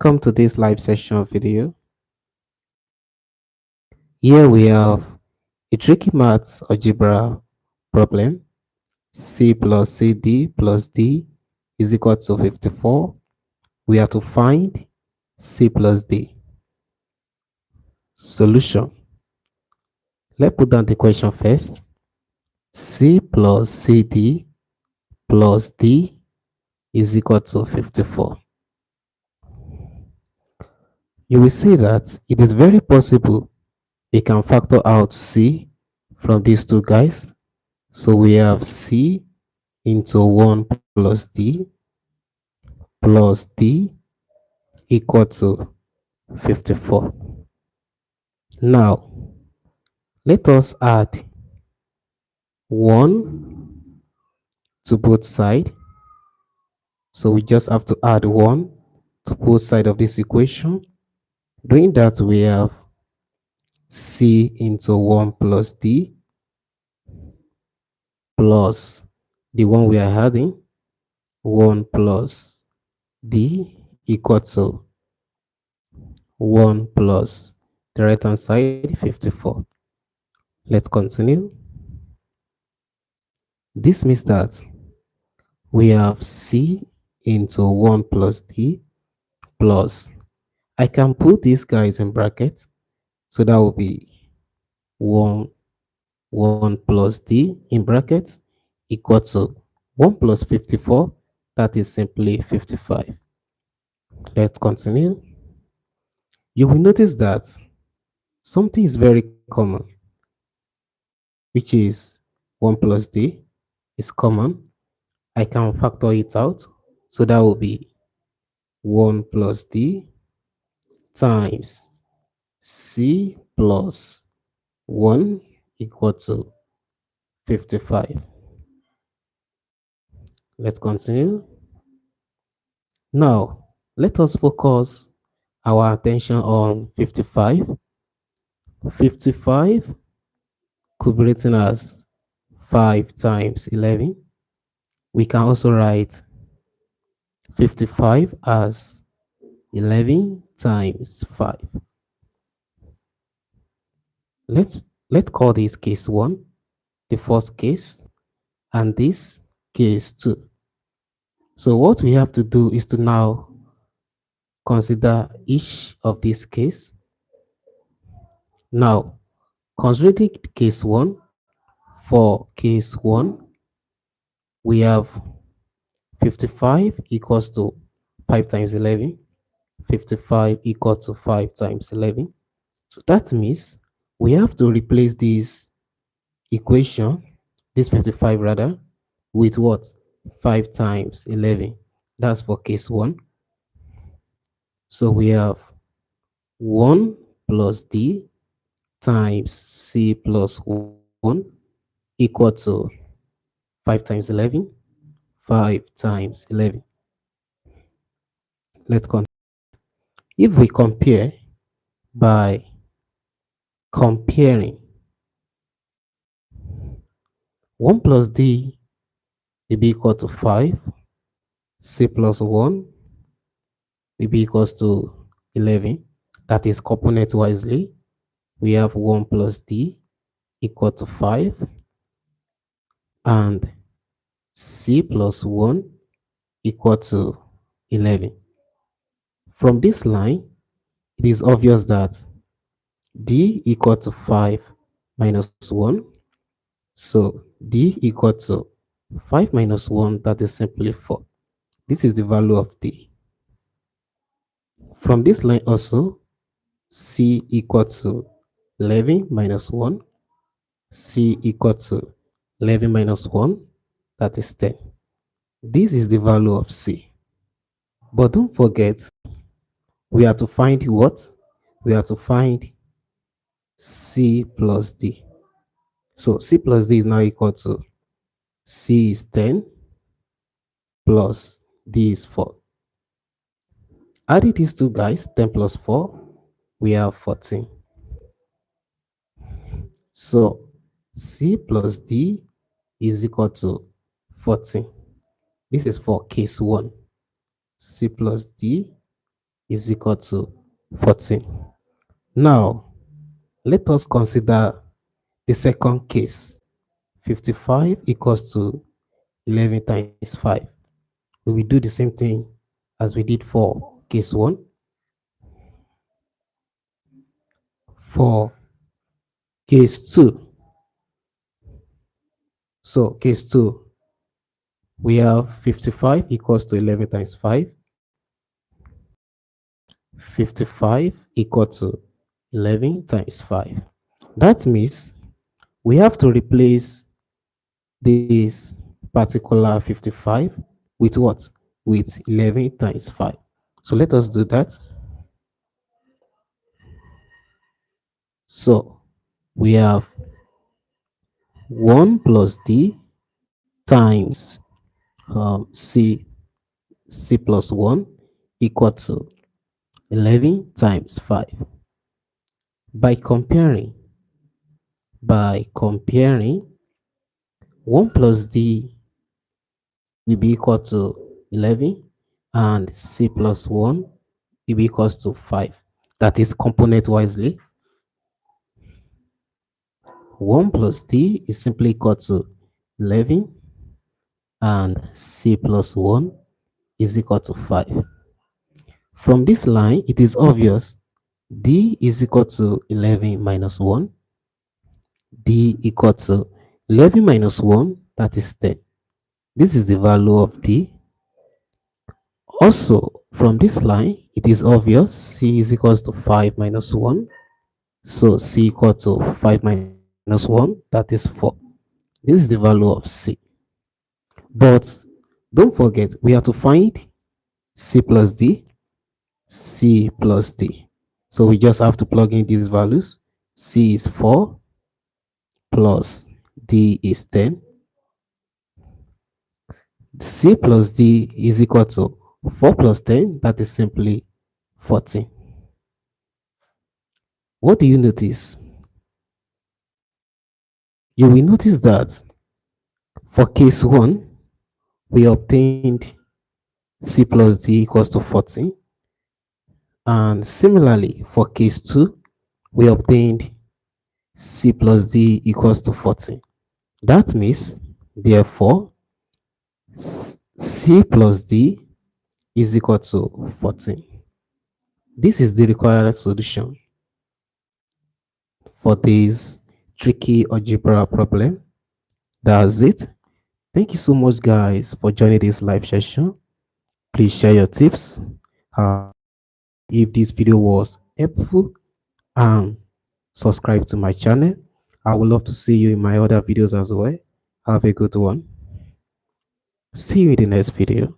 Welcome to this live session video. Here we have a tricky maths algebra problem. C plus CD plus D is equal to 54. We have to find C plus D. Solution. Let's put down the question first. C plus CD plus D is equal to 54. You will see that it is very possible we can factor out C from these two guys. So we have C into 1 plus D equal to 54. Now, let us add 1 to both sides. So we just have to add 1 to both sides of this equation. Doing that, we have C into 1 plus D plus the one we are adding, 1 plus D equal to 1 plus the right hand side 54. Let's continue. This means that we have C into 1 plus D plus, I can put these guys in brackets, so that will be 1 plus D in brackets equal to 1 plus 54, that is simply 55. Let's continue. You will notice that something is very common, which is 1 plus D is common. I can factor it out, so that will be 1 plus D times C plus 1 equal to 55. Let's continue. Now, let us focus our attention on 55. 55 could be written as 5 times 11. We can also write 55 as 11 times 5. Let's call this case 1, the first case, and this case 2. So what we have to do is to now consider each of these cases. Now, considering case 1, for case 1, we have 55 equals to 5 times 11. 55 equal to 5 times 11. So that means we have to replace this equation, this 55 rather, with what? 5 times 11. That's for case 1. So we have 1 plus D times C plus 1 equal to 5 times 11. 5 times 11. Let's continue. If we compare by comparing 1 plus D will be equal to 5, C plus 1 will be equals to 11. That is component wisely. We have 1 plus D equal to 5 and C plus 1 equal to 11. From this line, it is obvious that D equal to 5 minus 1. So D equal to 5 minus 1, that is simply 4. This is the value of D. From this line also, C equal to 11 minus 1. C equal to 11 minus 1, that is 10. This is the value of C. But don't forget, we have to find what? We have to find C plus D. So C plus D is now equal to C is 10 plus D is 4. Adding these two guys, 10 plus 4, we have 14. So C plus D is equal to 14. This is for case 1. C plus D is equal to 14. Now, let us consider the second case. 55 equals to 11 times 5. We will do the same thing as we did for case 1. For case 2, so case 2, we have 55 equals to 11 times 5. 55 equal to 11 times 5. That means we have to replace this particular 55 with what? With 11 times 5. So let us do that. So we have 1 plus d times c plus 1 equal to 11 times 5. By comparing, by comparing, 1 plus d will be equal to 11 and c plus 1 will be equals to 5. That is component wisely. 1 plus d is simply equal to 11 and c plus 1 is equal to 5. From this line, it is obvious d is equal to 11 minus 1. D equal to 11 minus 1, that is 10. This is the value of d. Also, from this line, it is obvious c is equals to 5 minus 1. So c equal to 5 minus 1, that is 4. This is the value of c. But don't forget, we have to find c plus d, c plus d. So we just have to plug in these values. C is 4 plus d is 10. C plus d is equal to 4 plus 10, that is simply 14. What do you notice? You will notice that for case 1, we obtained c plus d equals to 14. And similarly, for case 2, we obtained c plus d equals to 14. That means, therefore, c plus d is equal to 14. This is the required solution for this tricky algebra problem. That's it. Thank you so much, guys, for joining this live session. Please share your tips. If this video was helpful, and subscribe to my channel. I would love to see you in my other videos as well. Have a good one. See you in the next video.